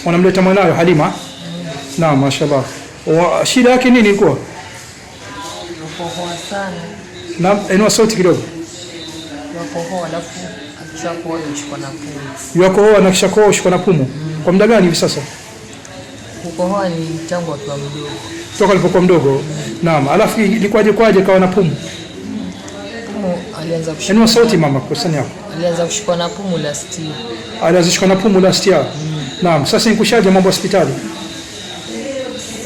Wanamleta mwanawe Halima. Naam, mashallah. Shida yake nini ilikuwa? Kukohoa sana. Naam, inua sauti kidogo. Kukohoa alafu akishakohoa ushikwa na pumu. Yukohoa na kisha kohoa ushikwa na pumu. Kwa muda gani hivi sasa? Kukohoa ni tangu akiwa mdogo. Toka alipokuwa mdogo. Naam, alafu ilikuwaje kawa na pumu? Pumu alianza kushikwa. Inua sauti mama, kwa sani yako. Alianza kushikwa na pumu last year. Alianza kushikwa na pumu last year. Naam, sasa nikushaje mambo hospitali?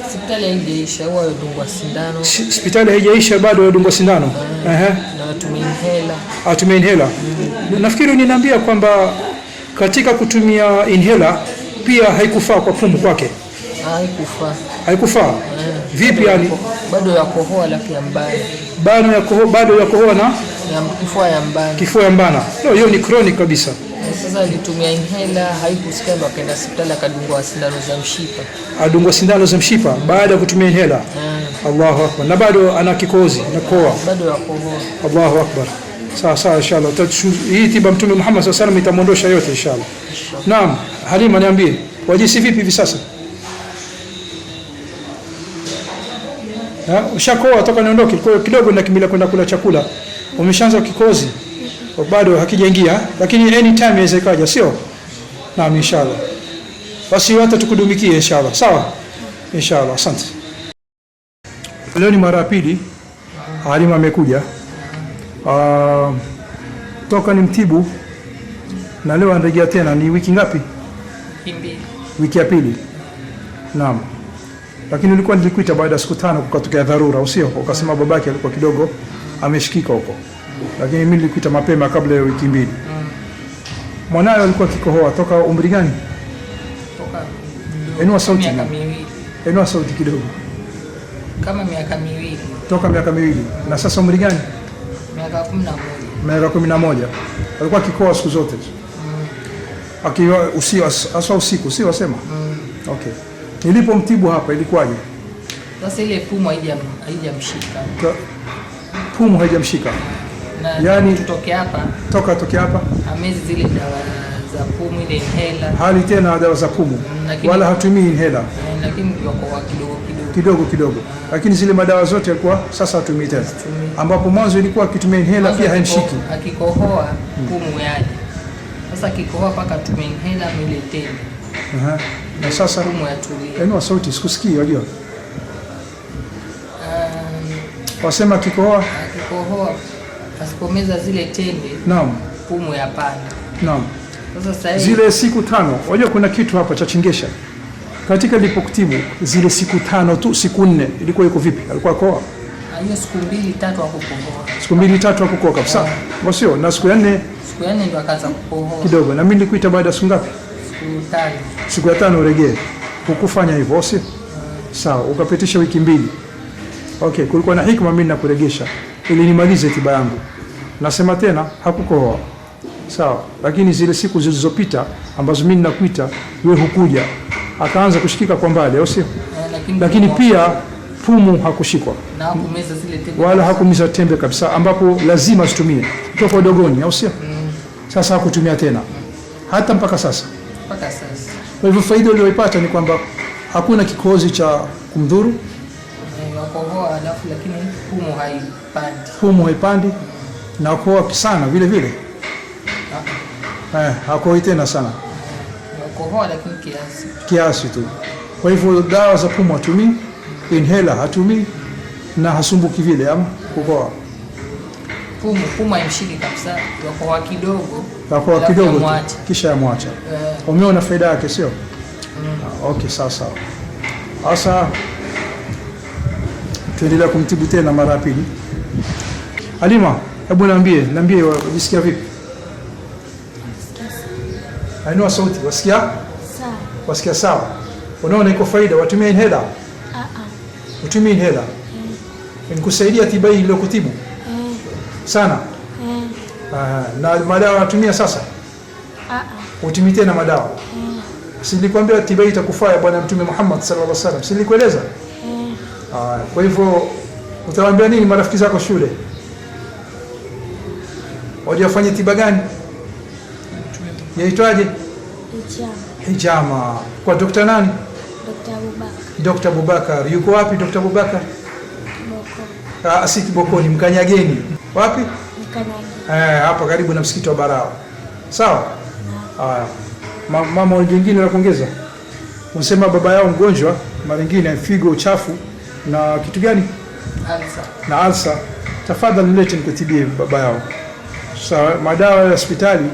Hospitali haijaisha, huwa yadungwa sindano. Hospitali haijaisha bado yadungwa sindano. Na watumia inhaler. Atumia inhaler. Nafikiri unaniambia kwamba katika kutumia inhaler pia haikufaa kwa pumu kwake. Haikufaa. Haikufaa? Vipi yani? Bado yakohoa lakini mbaya. Bado yakohoa na kifua ya mbana. Kifua ya mbana. No, hiyo ni chronic kabisa. Sasa alitumia inhaler, haikusikia, ndo akaenda hospitali akadungwa sindano za mshipa. Adungwa sindano za mshipa baada ya kutumia inhaler. Allahu akbar. Na bado ana kikohozi na kohoa. Bado yakohoa. Allahu akbar. Sawa inshallah. Hii tiba Mtume Muhammad sallallahu alaihi wasallam itamwondosha yote inshallah. Naam, Halima niambie, wajisi vipi hivi sasa? Ushakoa toka niondoke kidogo na kimila kwenda kula chakula. Umeshaanza kikozi. Bado hakijaingia lakini anytime inaweza ikaja, sio? Naam, inshallah. Basi hata tukudumikie inshallah. Sawa? Inshallah. Asante. Leo ni mara ya pili Halima amekuja. Toka ni mtibu na leo anarejea tena. Ni wiki ngapi? Wiki ya pili. Naam. Lakini nilikuita baada ya siku 5 kukatokea dharura, usio? Ukasema babake alikuwa kidogo ameshikika huko. Lakini mimi nilikuita mapema kabla ya wiki 2. Mwanae alikuwa kikohoa toka umri gani? Toka Inua sauti. Miaka 2. Inua sauti kidogo. Kama miaka 2. Toka miaka 2. Na sasa umri gani? Miaka 11. Miaka 11. Alikuwa kikohoa siku zote. Akiwa usiku, sio wasema? Okay. Nilipomtibu hapa ilikuwaje? Sasa ile pumu haijamshika. Pumu haijamshika. Yani tutoke hapa. Toke hapa. Amezi zile dawa za pumu, ile inhaler. Hali tena dawa za pumu. Wala hatumii inhaler. Lakini kwa kidogo. Lakini zile madawa zote alikuwa sasa hatumii tena. Ambapo mwanzo ilikuwa akitumia inhaler pia haimshiki. Akikohoa pumu yaje. Sasa akikohoa paka atumie inhaler ile tena. Na sasa pumu yatulia. Inua sauti sikusikii unajua. Wasema akikohoa asipomeza zile tembe. Naam. Pumu yapanda. Naam. Sasa zile siku 5, unajua kuna kitu hapa cha chengesha. Katika nilipokutibu zile siku 5 tu, siku 4 ilikuwa iko vipi? Alikuwa koa? Hiyo siku 2-3 hakukohoa. Siku 2-3 hakukohoa kabisa. Sio, na siku ya 4 ndio akaanza kukohoa. Kidogo. Na mimi nilikuita baada ya siku ngapi? Siku 5. Siku ya 5 urejee. Hukufanya hivyo, sio? Sawa, ukapitisha wiki 2. Okay, kulikuwa na hikma mimi nakuregesha ili nimalize tiba yangu. Nasema tena hakukohoa. Sawa, lakini zile siku zilizopita ambazo mimi nakuita wewe hukuja, akaanza kushikika kwa mbali, au sio? Lakini pia pumu hakushikwa. Na hakumeza zile tembe. Wala hakumeza tembe kabisa ambapo lazima zitumie. Toka udogoni, au sio? Sasa hakutumia tena. Hata mpaka sasa. Kwa hivyo faida uliyoipata ni kwamba hakuna kikohozi cha kumdhuru. Yakohoa alafu lakini pumu haipandi. Pumu haipandi na kohoa sana vile vile. Hakohoi tena sana. Yakohoa lakini kiasi tu. Kwa hivyo dawa za pumu hatumii, inhaler hatumii na hasumbuki vile ama kukohoa. Pumu haimshiki kabisa, yakohoa kidogo kisha yamwacha. Umeona faida yake, sio? Okay, sasa. Sasa tuendelea kumtibu tena mara ya pili. Halima, hebu niambie unajisikia vipi? Ainua sauti, wasikia? Sawa. Wasikia sawa? Unaona iko faida, watumie inhaler? Utumie inhaler? Nikusaidia tiba hii ile kutibu? Sana? Na madawa unatumia sasa? Utumie tena madawa? Si nilikwambia tiba hii itakufaa bwana Mtume Muhammad sallallahu alaihi wasallam. Si nilikueleza? Kwa hivyo utawaambia nini marafiki zako shule? Waje wafanye tiba gani? Yaitwaje? Hijama. Kwa Dr. nani? Dr. Abubakar. Dr. Abubakar. Yuko wapi Dr. Abubakar? Boko. Si Kibokoni, Mkanyageni. Wapi? Mkanyageni. Hapa karibu na msikiti wa Barao. Sawa? Haya. Mama wengine la kuongeza. Unasema baba yao mgonjwa, mara nyingine figo uchafu na kitu gani? Alsa. Na alsa. Tafadhali nilete nikutibie baba yao. Sawa, madawa ya hospitali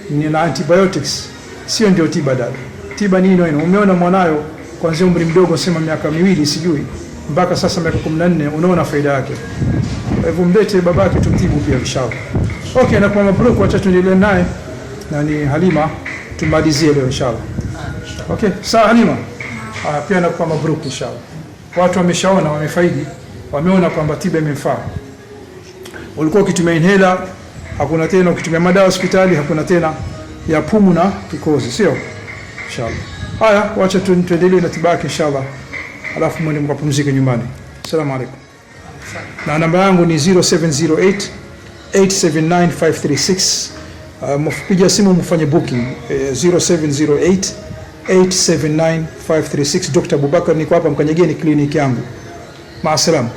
ni na antibiotics. Sio ndio tiba dada. Tiba nini wewe? Umeona mwanayo kuanzia umri mdogo, sema miaka 2 sijui mpaka sasa miaka 14, unaona faida yake. Kwa hivyo mlete babake tumtibu pia inshallah. Okay, na kwa mabruku wacha tuendelee naye na ni Halima tumalizie leo inshallah. Okay, sawa Halima. Pia na kwa mabruku inshallah. Watu wameshaona, wamefaidi, wameona kwamba tiba imemfaa. Ulikuwa ukitumia inhaler, hakuna tena. Ukitumia madawa hospitali, hakuna tena ya pumu na kikozi, sio? Inshallah. Haya, wacha tuendelee na tiba yake inshallah. Alafu mwende mkapumzike nyumbani. Asalamu alaykum. Na namba yangu ni 0708 879 536. Mpiga simu mfanye booking 0708 879 536. Dr. Abubakar niko hapa Mkanyageni, clinic yangu. Maasalam.